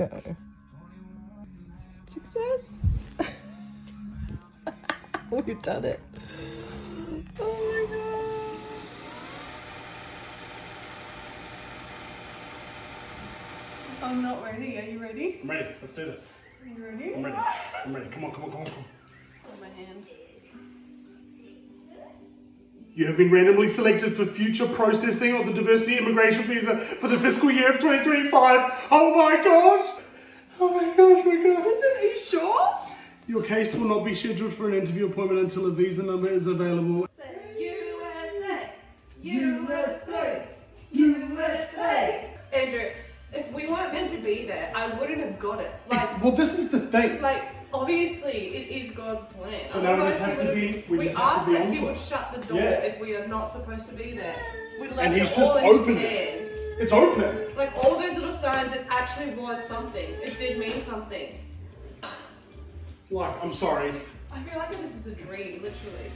go. Success. We've done it. Oh my god. I'm not ready. Are you ready? I'm ready. Let's do this. Are you ready? I'm ready. I'm ready. Come on, come on, come on, come on. Hold my hand. You have been randomly selected for future processing of the diversity immigration visa for the fiscal year of 2025. Oh my gosh! Oh my gosh, my God. Are you sure? Your case will not be scheduled for an interview appointment until a visa number is available. USA! USA! USA! Andrew, if we weren't meant to be there, I wouldn't have got it. Well, this is the thing. Obviously, it is God's plan. But now we just have to be. We asked that he would shut the door if we are not supposed to be there. We left And he's it just all in opened his it. hands. It's open. Like all those little signs, it actually was something. It did mean something. I'm sorry. I feel like this is a dream, literally.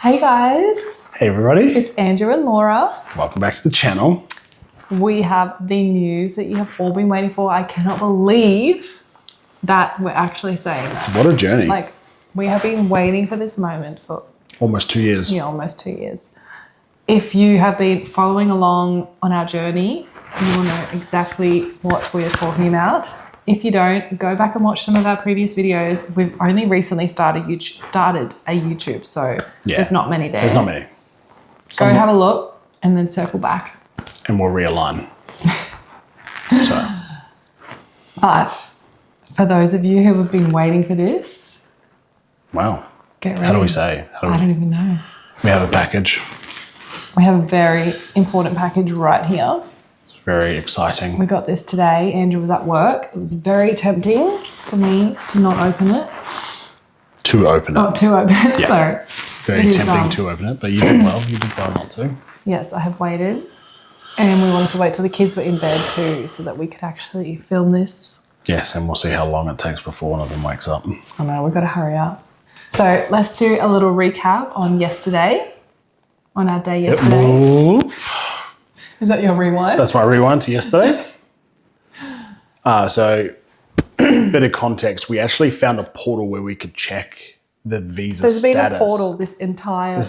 Hey guys, Hey everybody. it's Andrew and Laura. Welcome back to the channel. We have the news that you have all been waiting for. I cannot believe that we're actually saying that. What a journey. We have been waiting for this moment for Almost 2 years. almost 2 years. If you have been following along on our journey, you will know exactly what we are talking about. If you don't, go back and watch some of our previous videos. We've only recently started a YouTube, so there's not many there. There's not many. Go have a look and then circle back. And we'll realign. So. But for those of you who have been waiting for this, Wow. get ready. How do we say? I don't even know. We have a package. We have a very important package right here. It's very exciting. We got this today. Andrew was at work. It was very tempting for me to not open it. To open it. Oh, to open it, Yeah. sorry. Very It is, tempting to open it, but you did well. You did well not to. Yes, I have waited. And we wanted to wait till the kids were in bed too so that we could actually film this. Yes, and we'll see how long it takes before one of them wakes up. I know, we've got to hurry up. So let's do a little recap on yesterday, on our day yesterday. Ooh. Is that your rewind? That's my rewind to yesterday. So, bit of context, we actually found a portal where we could check the visa There's status. been a portal this entire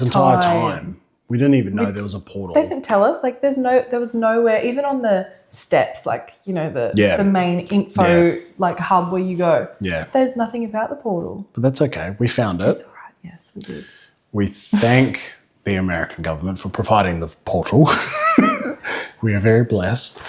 time. We didn't even know there was a portal. They didn't tell us. There was nowhere, even on the steps, the main info hub where you go. Yeah. There's nothing about the portal. But that's okay. We found it. It's all right. Yes, we did. We thank the American government for providing the portal. We are very blessed.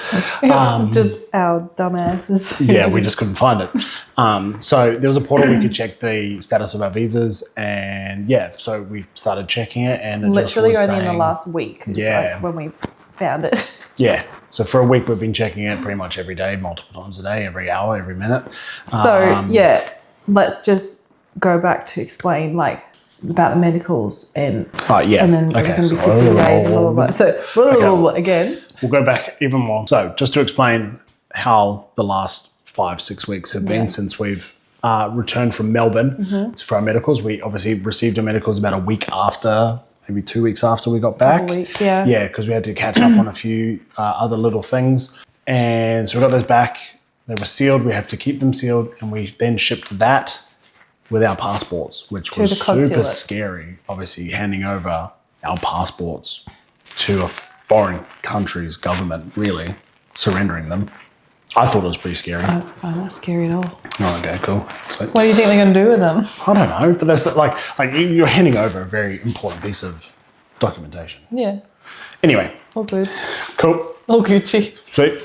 It's just our dumbasses. Yeah, we just couldn't find it. So there was a portal we could check the status of our visas, and yeah, so we started checking it, and it Literally just was only in the saying, last week. Is Yeah. like when we found it. yeah. So for a week we've been checking it pretty much every day, multiple times a day, every hour, every minute. So yeah, let's just go back to explain like about the medicals and Yeah. and then it was going to be 15 days and blah blah blah. So blah, blah, blah, again. We'll go back even more. So just to explain how the last 5-6 weeks have been since we've returned from Melbourne for our medicals. We obviously received our medicals about a week after, maybe 2 weeks after we got back. Couple weeks, yeah. Yeah, because we had to catch up on a few other little things. And so we got those back. They were sealed. We have to keep them sealed. And we then shipped that with our passports, which was the super consulate. scary, obviously handing over our passports to a foreign country's government, really, surrendering them. I thought it was pretty scary. I don't find that scary at all. Oh, okay, cool. So, What do you think they're going to do with them? I don't know, but that's like you're handing over a very important piece of documentation. Yeah, Anyway, all good. cool, All Gucci. sweet.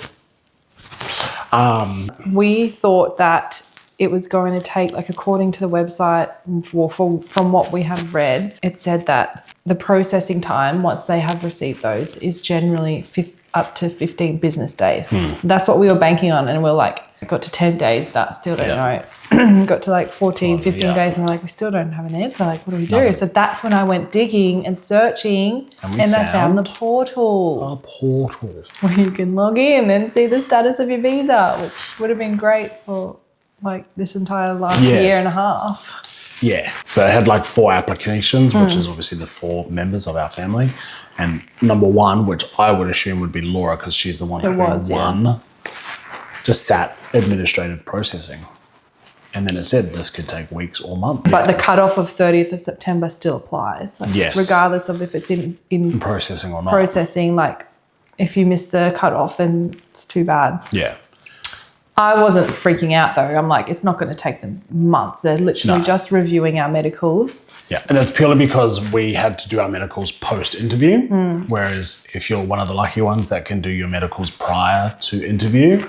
We thought that it was going to take, like according to the website, from what we have read, it said that the processing time, once they have received those, is generally up to 15 business days. That's what we were banking on, and we're like, got to 10 days, that still don't know. Got to like 14, 15 days, and we're like, we still don't have an answer. Like, what do we do? Nothing. So that's when I went digging and searching, and I found the portal A portal. where you can log in and see the status of your visa, which would have been great for like this entire last year and a half. Yeah. So it had like 4 applications, which is obviously the 4 members of our family. And number 1, which I would assume would be Laura, because she's the one who won, just sat administrative processing. And then it said this could take weeks or months. But the cutoff of 30th of September still applies. Like, Yes. regardless of if it's in Processing or not. processing, like if you miss the cutoff, then it's too bad. Yeah. I wasn't freaking out though. I'm like, it's not going to take them months. They're literally just reviewing our medicals. Yeah. And that's purely because we had to do our medicals post-interview, whereas if you're one of the lucky ones that can do your medicals prior to interview,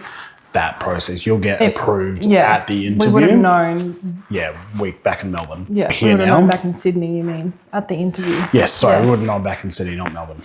that process, you'll get approved at the interview. We would have known. Yeah, week back in Melbourne. Yeah, Here we would have now. known back in Sydney, you mean, at the interview. Yes, sorry, Yeah. we would have known back in Sydney, not Melbourne.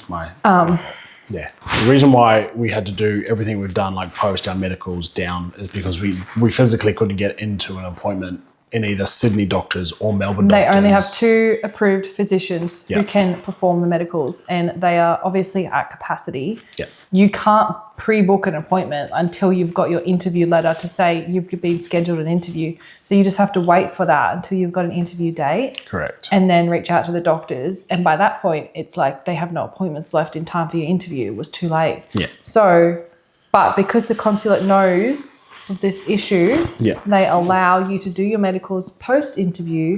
Yeah. The reason why we had to do everything we've done, like post our medicals down, is because we physically couldn't get into an appointment in either Sydney doctors or Melbourne doctors. They only have 2 approved physicians Yeah. who can perform the medicals, and they are obviously at capacity. Yeah. You can't pre-book an appointment until you've got your interview letter to say you've been scheduled an interview. So you just have to wait for that until you've got an interview date. Correct. And then reach out to the doctors. And by that point, it's like they have no appointments left in time for your interview. It was too late. Yeah. So, but because the consulate knows of this issue, they allow you to do your medicals post-interview.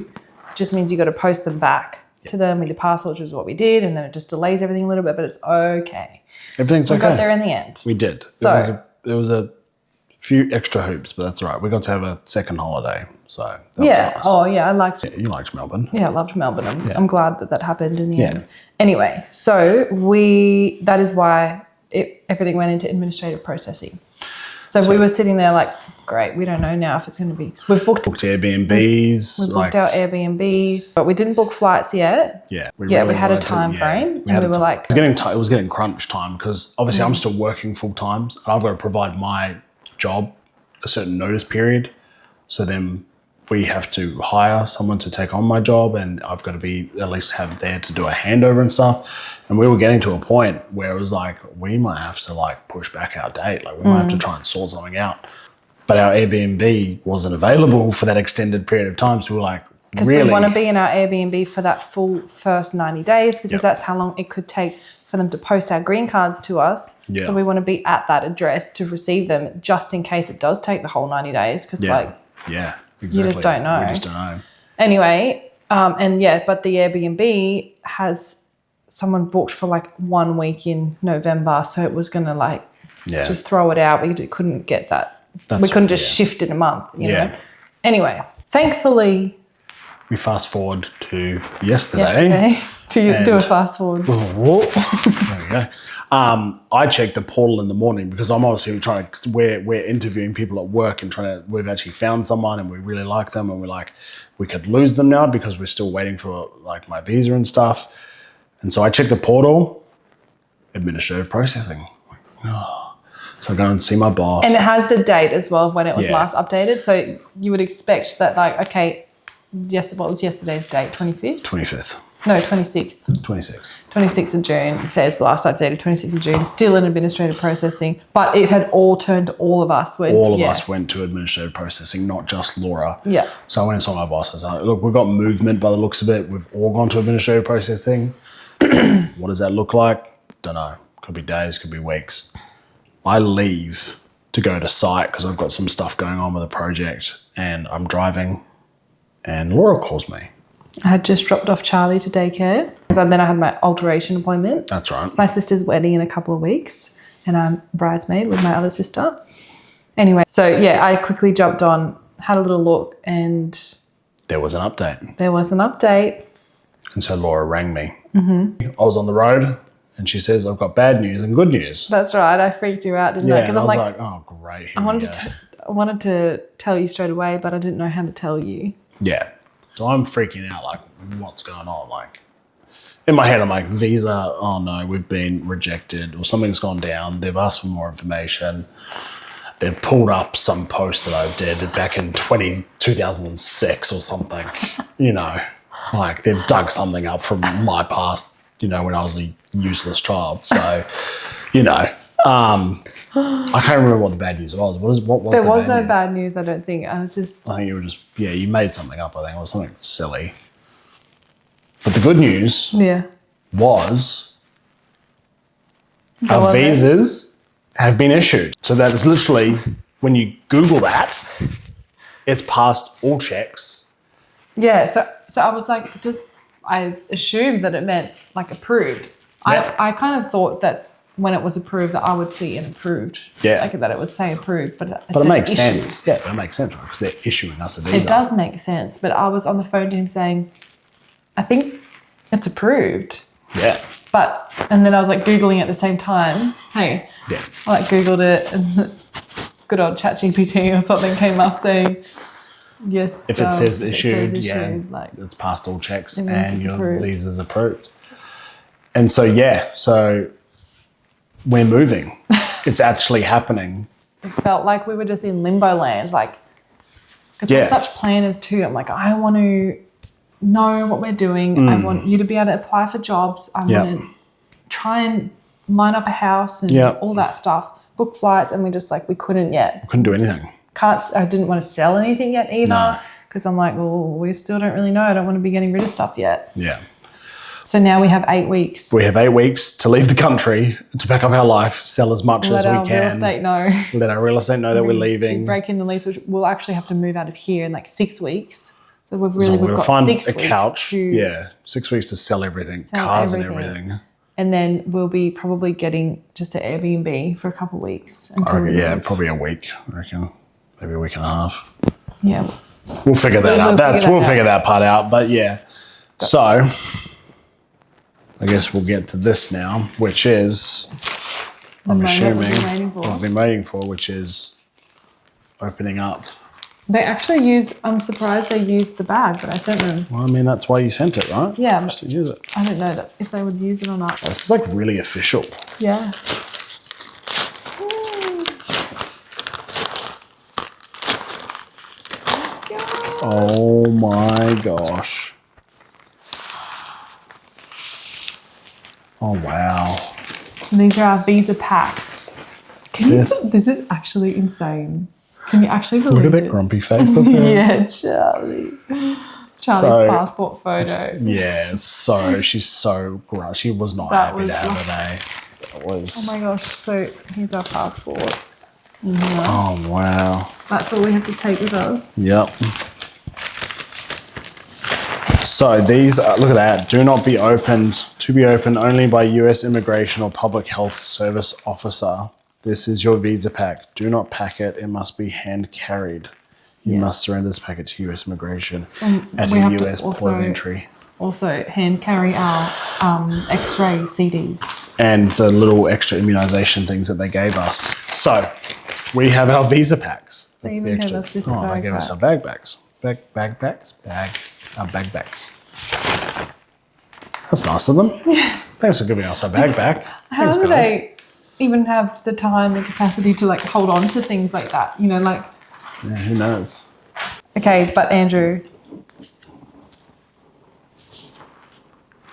Just means you got to post them back to them with the parcel, which is what we did, and then it just delays everything a little bit, but it's okay. Everything's We okay. got there in the end. We did. So there was a few extra hoops, but that's all right. We got to have a second holiday, so that was yeah. nice. Oh yeah, I liked it. You liked Melbourne. Yeah, I loved Melbourne. I'm glad that happened in the Yeah. end. Anyway, so that is why everything went into administrative processing. So we were sitting there like, great, we don't know now if it's going to be. We've booked Airbnbs. We booked our Airbnb, but we didn't book flights yet. Yeah, We had a time frame, and we were like, it was getting crunch time because obviously I'm still working full time, and I've got to provide my job a certain notice period. So then we have to hire someone to take on my job, and I've got to be at least have there to do a handover and stuff. And we were getting to a point where it was like, we might have to like push back our date. Like we might have to try and sort something out. But our Airbnb wasn't available for that extended period of time. So we were like, because we want to be in our Airbnb for that full first 90 days because that's how long it could take for them to post our green cards to us. Yeah. So we want to be at that address to receive them just in case it does take the whole 90 days because exactly. you just don't know. We just don't know. Anyway, but the Airbnb has someone booked for like 1 week in November. So it was going to just throw it out. We couldn't get that. We couldn't just shift in a month, you know. Anyway, thankfully, we fast forward to yesterday. To do a fast forward. There we go. I check the portal in the morning because I'm obviously trying to, we're interviewing people at work and we've actually found someone and we really like them and we're like, we could lose them now because we're still waiting for like my visa and stuff. And so I check the portal, administrative processing. So I go and see my boss. And it has the date as well of when it was last updated. So you would expect that like, okay, what was yesterday's date? 25th? 25th. No, 26th. 26th of June. It says last updated 26th of June. Still in administrative processing. But it had all turned to all of us. All of us went to administrative processing, not just Laura. Yeah. So I went and saw my boss. I was like, look, we've got movement by the looks of it. We've all gone to administrative processing. What does that look like? Don't know. Could be days, could be weeks. I leave to go to site because I've got some stuff going on with a project and I'm driving and Laura calls me. I had just dropped off Charlie to daycare. And then I had my alteration appointment. That's right. It's my sister's wedding in a couple of weeks and I'm bridesmaid with my other sister. Anyway, so yeah, I quickly jumped on, had a little look and... There was an update. And so Laura rang me. Mm-hmm. I was on the road and she says, I've got bad news and good news. That's right. I freaked you out, didn't I? Because I'm like, oh, great. I wanted to tell you straight away, but I didn't know how to tell you. Yeah. So I'm freaking out, like, what's going on? Like, in my head, I'm like, visa, oh no, we've been rejected or something's gone down. They've asked for more information. They've pulled up some post that I did back in 2006 or something, you know. Like, they've dug something up from my past, you know, when I was a useless child. So, you know, I can't remember what the bad news was. What was there was no bad news, I don't think. I think you were just, you made something up, I think. It was something silly. But the good news was our visas have been issued. So that is literally, when you Google that, it's passed all checks. Yeah, so I was like, I assumed that it meant like approved. Yeah. I kind of thought that when it was approved that I would see an approved. Yeah. Like that it would say approved, but it makes sense. Yeah, it makes sense, right? Because they're issuing us a visa. It does make sense, but I was on the phone to him saying, I think it's approved. Yeah. And then I was like Googling it at the same time. Hey. Yeah. I like Googled it and good old ChatGPT or something came up saying, yes. If it says issued, like, it's passed all checks and your visa's approved. And so, so we're moving. It's actually happening. It felt like we were just in limbo land, like, because we're such planners too. I'm like, I want to know what we're doing. I want you to be able to apply for jobs. I want to try and line up a house and all that stuff, book flights, and we couldn't yet. Couldn't do anything. I didn't want to sell anything yet either because I'm like, well, we still don't really know. I don't want to be getting rid of stuff yet. Yeah. So now we have 8 weeks. We have 8 weeks to leave the country, to pack up our life, sell as much as we can. Let our real estate know. Let our real estate know that we're leaving. We break in the lease, which we'll actually have to move out of here in like 6 weeks. So we've got find 6 a weeks couch. to 6 weeks to sell everything, cars and everything. And then we'll be probably getting just an Airbnb for a couple of weeks. Probably a week, I reckon. Maybe a week and a half. Yeah. We'll figure that out. We'll figure that part out. But so I guess we'll get to this now, which is, I'm assuming, what I've been waiting for, which is opening up. They actually I'm surprised they used the bag that I sent them. Well, I mean, that's why you sent it, right? Yeah. Just to use it. I don't know if they would use it or not. This is like really official. Yeah. Oh my gosh. Oh wow. And these are our visa packs. This is actually insane. Can you actually believe it? Look at that grumpy face of hers. Yeah, Charlie's passport photo. Yeah, she's so grumpy. She was not happy to have a day. Oh my gosh, so here's our passports. Oh wow. That's all we have to take with us. Yep. So these are, look at that, to be opened only by US Immigration or Public Health Service Officer. This is your visa pack. Do not pack it. It must be hand carried. You must surrender this packet to US Immigration at a US port of entry. Also hand carry our X-ray CDs. and the little extra immunisation things that they gave us. So we have our visa packs. They That's even the gave extra. us this They bag gave us back. our bag bags. Our bag bags. That's nice of them. Yeah. Thanks for giving us our bag back. How Thanks, do guys. they even have the time and capacity to like hold on to things like that? You know, like. Yeah, who knows? Okay, but Andrew.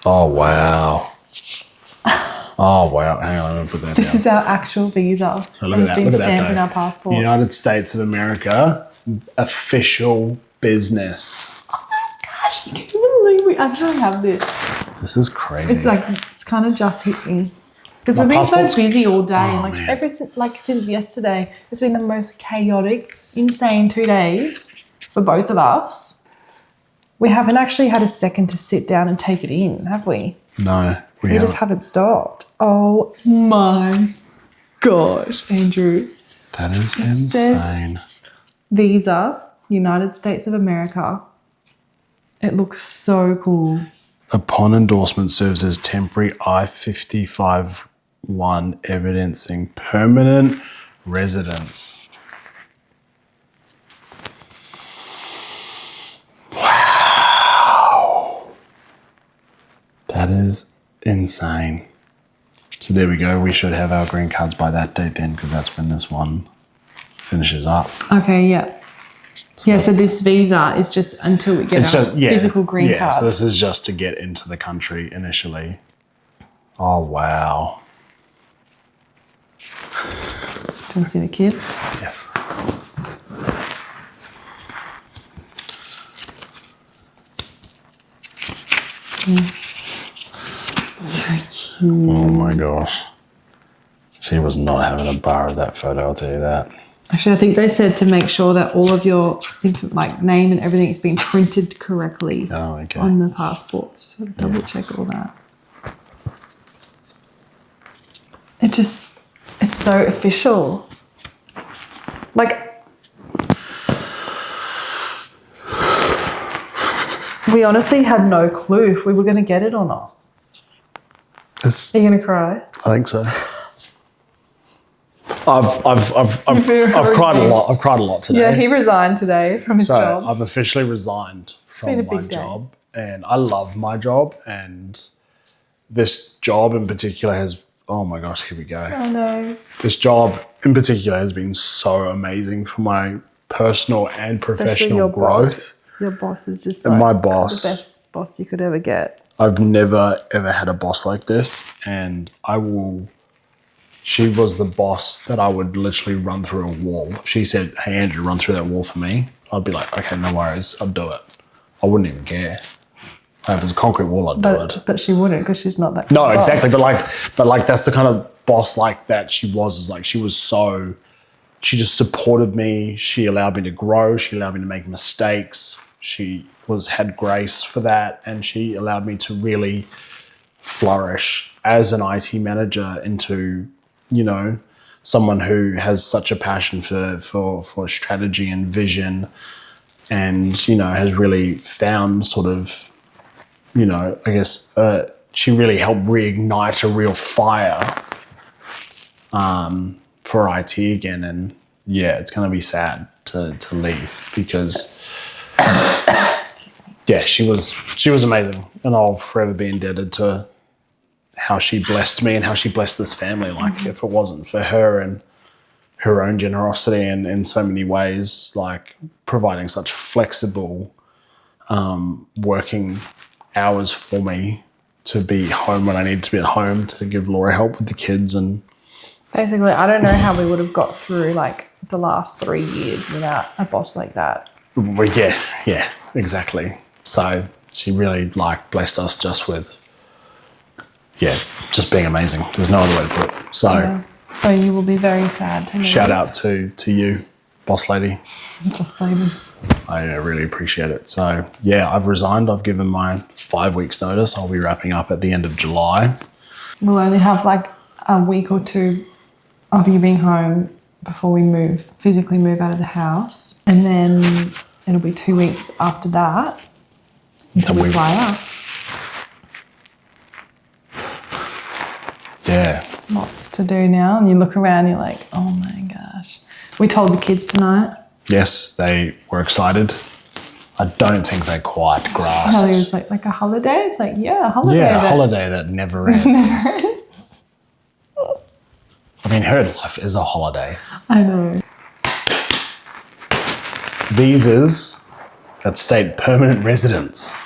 Oh, wow. Oh, wow. Hang on, I'm going to put that This down. is our actual visa. Oh, look It's at that. been Look at that, stamped in though. our passport. United States of America, official business. Gosh, can you believe we actually have this? This is crazy. It's like it's kind of just hitting because My we've been so passport's- busy all day. Oh, Like man. since yesterday, it's been the most chaotic, insane 2 days for both of us. We haven't actually had a second to sit down and take it in, have we? No, we We haven't. just haven't stopped. Oh my gosh, Andrew. That is says- insane. Visa, United States of America. It looks so cool. Upon endorsement serves as temporary I-55-1 evidencing permanent residence. Wow. That is insane. So there we go. We should have our green cards by that date then, because that's when this one finishes up. Okay, yeah. So this visa is just until we get our physical green card. So this is just to get into the country initially. Oh, wow. Do you want to see the kids? Yes. So cute. Oh my gosh. She was not having a bar of that photo, I'll tell you that. Actually, I think they said to make sure that all of your like name and everything is being printed correctly Oh, okay. on the passports. So double check all that. It's so official. Like, we honestly had no clue if we were going to get it or not. Are you going to cry? I think so. I've been cried a hurting. lot. I've cried a lot today. Yeah, he resigned today from his So job. I've officially resigned been a from my big day. job, and I love my job. And this job in particular has, oh my gosh, here we go. Oh no. This job in particular has been so amazing for my personal and Especially professional your growth. boss. Your boss is just And like my boss- the best boss you could ever get. I've never ever had a boss like this, and she was the boss that I would literally run through a wall. If she said, "Hey Andrew, run through that wall for me," I'd be like, "Okay, no worries, I'll do it." I wouldn't even care. If it was a concrete wall, I'd do it. But she wouldn't because she's not that. No, kind of boss. exactly. But like that's the kind of boss like that she was. Is like she just supported me. She allowed me to grow. She allowed me to make mistakes. She had grace for that, and she allowed me to really flourish as an IT manager into, someone who has such a passion for strategy and vision, and has really found sort of, I guess she really helped reignite a real fire for IT again. And yeah, it's going to be sad to leave because yeah, she was amazing, and I'll forever be indebted to how she blessed me and how she blessed this family. Like if it wasn't for her and her own generosity and in so many ways, like providing such flexible working hours for me to be home when I need to be at home, to give Laura help with the kids. And Basically, I don't know how we would have got through like the last 3 years without a boss like that. well, yeah, exactly. So she really blessed us just with, just being amazing. There's no other way to put it. So Yeah. So you will be very sad to me. shout out to you, boss lady. Just saying. I really appreciate it. So yeah, I've resigned. I've given my 5 weeks notice. I'll be wrapping up at the end of July. We'll only have like a week or two of you being home before we physically move out of the house. And then it'll be 2 weeks after that until we fly out. Yeah, Yeah. Lots to do now. And you look around, you're like, oh my gosh. We told the kids tonight. Yes, they were excited. I don't think they quite grasped. Charlie was like a holiday? It's like, yeah, a holiday. Yeah, a holiday that never ends. I mean, her life is a holiday. I know. Visas that state permanent residence.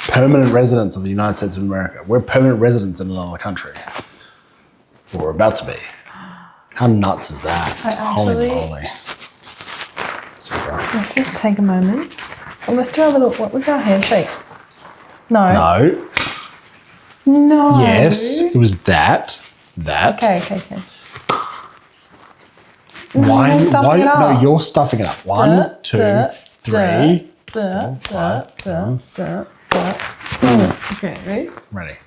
Permanent residents of the United States of America. We're permanent residents in another country. Or we're about to be. How nuts is that? Holy moly. So, let's just take a moment. And let's do our little, what was our handshake? No. no. No. Yes, it was that. That. Okay. Why? you're stuffing it up. No, you're stuffing it up. One, two, three. Okay, ready? Ready.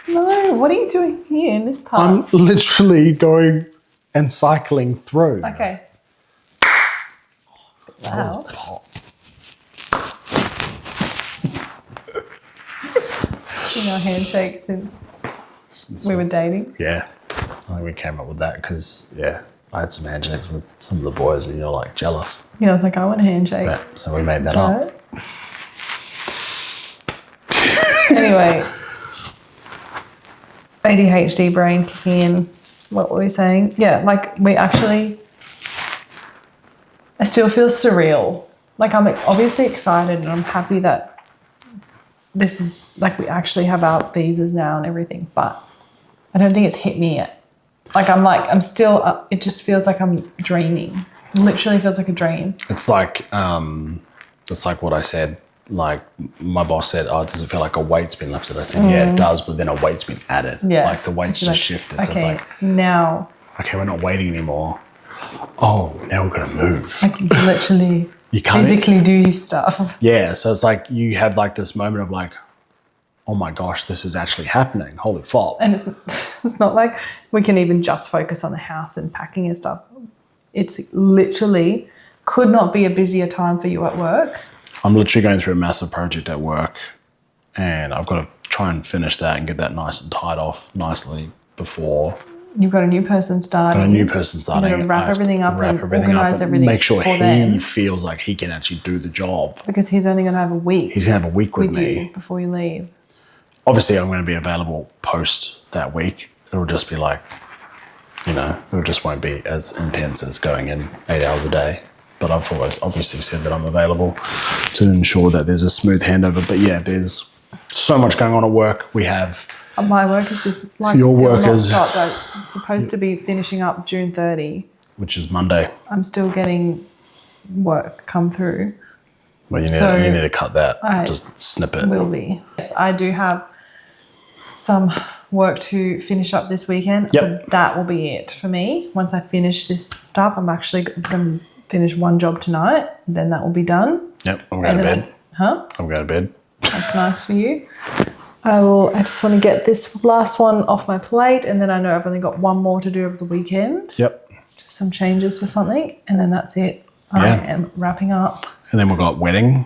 No, what are you doing here in this part? I'm literally going and cycling through. Okay. Wow. Been our handshake since we were dating. Yeah. I think we came up with that because, I had some handshakes with some of the boys and you're like jealous. Yeah, I was like, I want a handshake. Yeah, so we made that up. Anyway, ADHD brain kicking in. What were we saying? Yeah, like we actually, I still feel surreal. Like I'm obviously excited and I'm happy that this is like we actually have our visas now and everything, but I don't think it's hit me yet. I'm still, it just feels like I'm dreaming. It literally feels like a dream. It's like what I said. Like my boss said, does it feel like a weight's been lifted? I said, yeah, it does, but then a weight's been added. Yeah. Like the weight's just shifted. Okay, so it's like, now. Okay, we're not waiting anymore. Oh, now we're going to move. Like you literally you can't physically do stuff. Yeah, so it's like you have like this moment of like, oh my gosh, this is actually happening. Holy fuck. And it's not like we can even just focus on the house and packing and stuff. It's literally could not be a busier time for you at work. I'm literally going through a massive project at work and I've got to try and finish that and get that nice and tied off nicely before. You've got a new person starting. You're going to wrap everything up and organise everything. Make sure he feels like he can actually do the job. Because he's only going to have a week. He's going to have a week with me. Before you leave. Obviously, I'm going to be available post that week. It'll just be like, it just won't be as intense as going in 8 hours a day. But I've always obviously said that I'm available to ensure that there's a smooth handover. But yeah, there's so much going on at work. We have... My work is just like your still work not is stopped. I'm supposed to be finishing up June 30. Which is Monday. I'm still getting work come through. Well, you need to cut that. Just snip it. Will be. Yes, I do have some work to finish up this weekend. Yep. But that will be it for me. Once I finish this stuff, I'm actually going to finish one job tonight. Then that will be done. Yep, I'm going to bed. I'm going to bed. That's nice for you. I just want to get this last one off my plate and then I know I've only got one more to do over the weekend. Yep. Just some changes for something and then that's it. I am wrapping up. And then we've got wedding.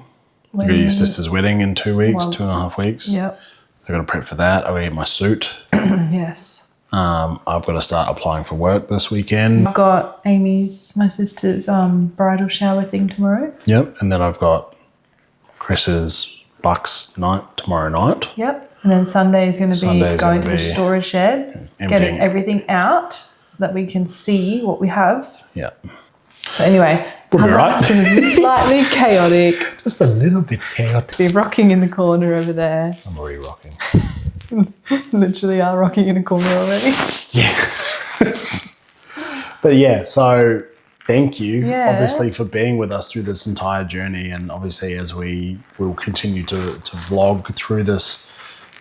We've got your sister's wedding in 2 weeks, 2.5 weeks. Yep. So I've got to prep for that. I've got to get my suit. Yes. I've got to start applying for work this weekend. I've got my sister's bridal shower thing tomorrow. Yep. And then I've got Chris's Bucks night tomorrow night. Yep. And then Sunday is going to be going to the storage shed, getting everything out so that we can see what we have. Yeah. So anyway, we'll be right. Slightly chaotic. Just a little bit chaotic. Be rocking in the corner over there. I'm already rocking. Literally are rocking in a corner already. Yeah. But yeah, so thank you, obviously, for being with us through this entire journey. And obviously, as we will continue to vlog through this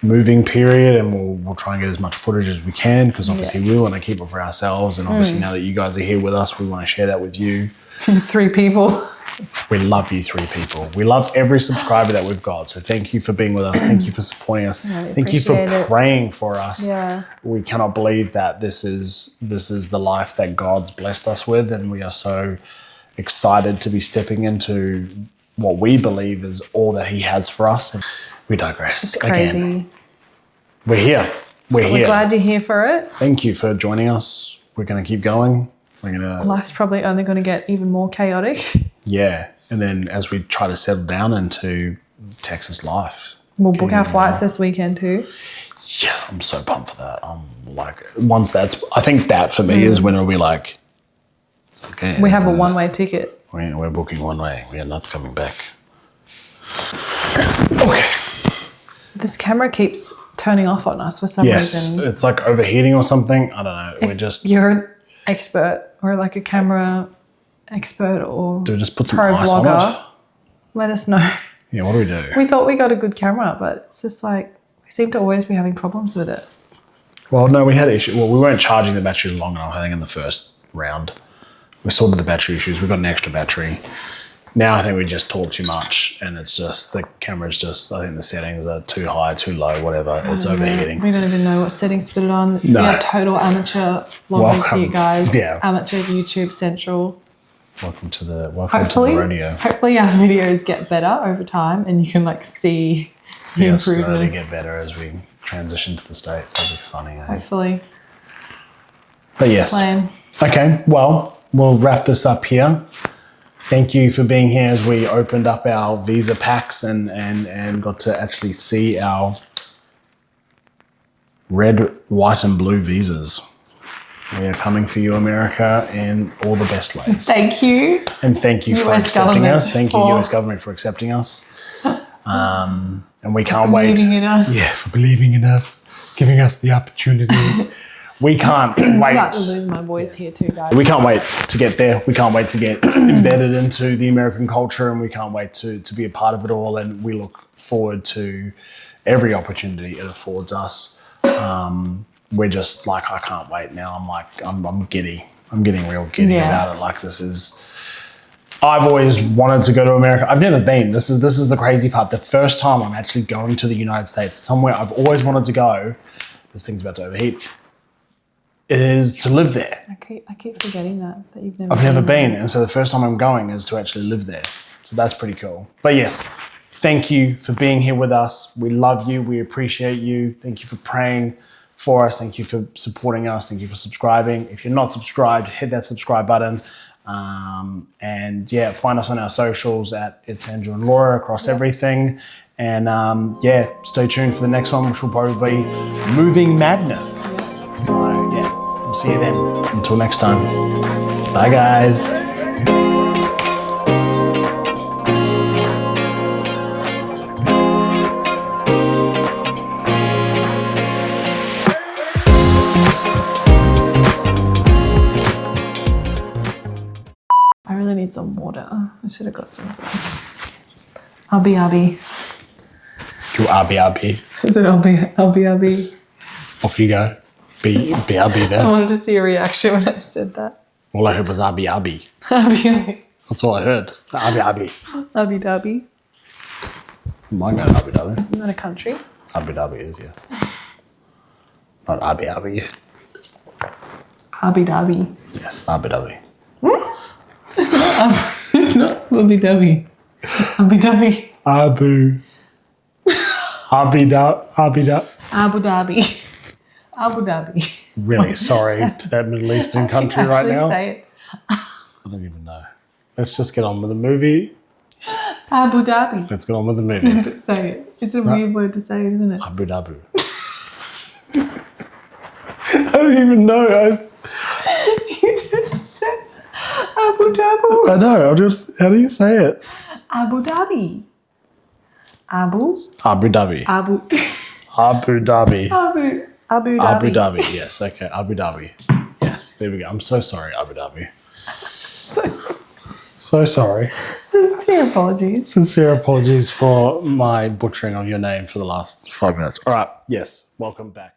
moving period, and we'll try and get as much footage as we can, because obviously we want to keep it for ourselves. And obviously, now that you guys are here with us, we want to share that with you. 3 people. We love you 3 people. We love every subscriber that we've got. So thank you for being with us. Thank you for supporting us. Thank you for praying for us. Yeah. We cannot believe that this is the life that God's blessed us with, and we are so excited to be stepping into what we believe is all that He has for us. And we digress. It's crazy. Again. We're here. we're We're here. glad you're here for it. Thank you for joining us. We're going to keep going. We're going to, Life's probably only going to get even more chaotic. yeah. And then as we try to settle down into Texas life. We'll book our flights this weekend too. Yes, I'm so pumped for that. I'm like, once that's, I think that for me is when it'll be like, okay. We have a one-way ticket. We're booking one way. We are not coming back. Okay. This camera keeps turning off on us for some Yes, reason. it's like overheating or something. I don't know. We're just, You're an expert or like a camera expert or do we just put some pro ice on vlogger. it? Let us know. Yeah, what do we do? We thought we got a good camera, but it's just like we seem to always be having problems with it. Well, no, we had issues. Well, we weren't charging the battery long enough, I think, in the first round. We sorted the battery issues. We got an extra battery. Now I think we just talk too much and it's just, the camera's just, I think the settings are too high, too low, whatever. It's overheating. We don't even know what settings to put it on. No. We are total amateur vloggers Welcome. here, guys. Yeah. Amateur YouTube Central. Welcome to the Hopefully rodeo. our videos get better over time and you can like see See the us slowly improvement. get better as we transition to the States. That'd be funny, eh? Hopefully. But yes. Plan. Okay, well, we'll wrap this up here. Thank you for being here as we opened up our visa packs and got to actually see our red, white, and blue visas. We are coming for you, America, in all the best ways. Thank you. And thank you for US accepting government us. Thank you, for- US government, for accepting us. And we can't wait. Believing in us. Yeah, for believing in us, giving us the opportunity. We can't I'm wait. about to lose my voice here too, guys. We can't wait to get there. We can't wait to get embedded into the American culture, and we can't wait to be a part of it all. And we look forward to every opportunity it affords us. We're just like, I can't wait now. I'm giddy. I'm getting real giddy about it. Like this is, I've always wanted to go to America. I've never been. This is the crazy part. The first time I'm actually going to the United States, somewhere I've always wanted to go, this thing's about to overheat, is to live there. I keep forgetting that you've never I've never there. been. And so the first time I'm going is to actually live there. So that's pretty cool. But yes, thank you for being here with us. We love you. We appreciate you. Thank you for praying for us. Thank you for supporting us. Thank you for subscribing. If you're not subscribed, hit that subscribe button. And yeah, find us on our socials at It's Andrew and Laura across everything. And yeah, stay tuned for the next one, which will probably be Moving Madness. So yeah, we'll see you then. Until next time. Bye guys. I really need some water. I should have got some. Abby. You RB. Is it Abby? Off you go. BRB I there. wanted to see a reaction when I said that. All I heard was RB. Abby. That's all I heard. RB. Abu Dhabi. Mine going RB. Isn't that a country? Abu Dhabi is, yes. Not RB. Abu Dhabi. Yes, Abu Dhabi. It's not Abu Dhabi. Abu Dhabi. Abu Dhabi. Abu Dhabi. Really sorry to that Middle Eastern country right Actually now. say it. I don't even know. Let's just get on with the movie. Abu Dhabi. Let's get on with the movie. But say it. It's a weird word to say, isn't it? Abu Dhabi. I don't even know. You just said Abu Dhabi. I know. How do you say it? Abu Dhabi. Abu Dhabi. Abu Abu Dhabi. Abu Dhabi. Abu Dhabi. Yes. Okay. Abu Dhabi. Yes. There we go. I'm so sorry, Abu Dhabi. So sorry. Sincere apologies. Sincere apologies for my butchering of your name for the last 5 minutes. All right. Yes. Welcome back.